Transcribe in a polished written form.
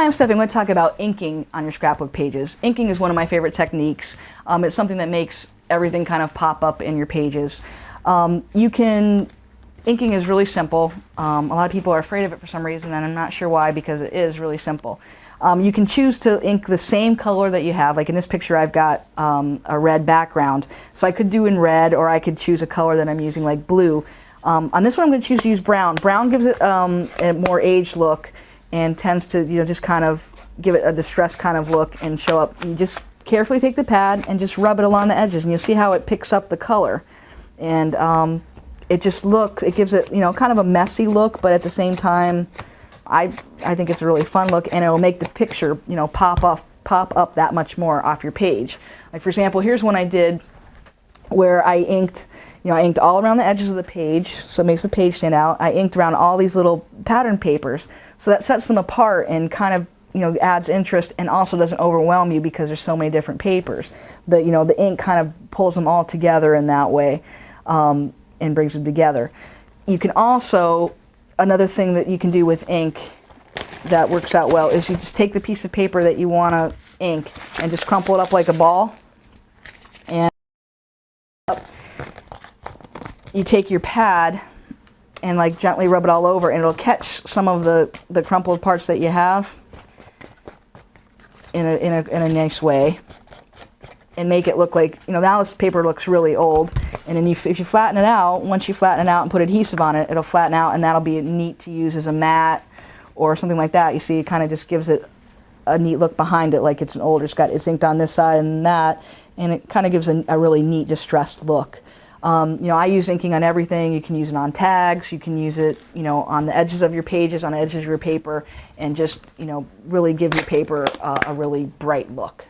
I'm Stephanie. I'm going to talk about inking on your scrapbook pages. Inking is one of my favorite techniques. It's something that makes everything kind of pop up in your pages. Inking is really simple. A lot of people are afraid of it for some reason, and I'm not sure why, because it is really simple. You can choose to ink the same color that you have. Like in this picture, I've got a red background, so I could do in red, or I could choose a color that I'm using, like blue. On this one, I'm going to choose to use brown. Brown gives it a more aged look and tends to, just kind of give it a distressed kind of look and show up. You just carefully take the pad and just rub it along the edges, and you'll see how it picks up the color. And it gives it, kind of a messy look, but at the same time, I think it's a really fun look, and it'll make the picture, pop up that much more off your page. Like for example, here's one I did where I inked, I inked all around the edges of the page, so it makes the page stand out. I inked around all these little pattern papers, so that sets them apart and kind of, adds interest, and also doesn't overwhelm you because there's so many different papers. The ink kind of pulls them all together in that way, and brings them together. You can also, another thing that you can do with ink that works out well is you just take the piece of paper that you want to ink and just crumple it up like a ball, and you take your pad and like gently rub it all over, and it'll catch some of the crumpled parts that you have in a nice way, and make it look like, now this paper looks really old. And then if you flatten it out, once you flatten it out and put adhesive on it, it'll flatten out, and that'll be neat to use as a mat or something like that. You see, it kind of just gives it a neat look behind it, like it's an older, it's inked on this side and that, and it kind of gives a really neat distressed look. I use inking on everything. You can use it on tags, you can use it, on the edges of your pages, on the edges of your paper, and just, really give your paper a really bright look.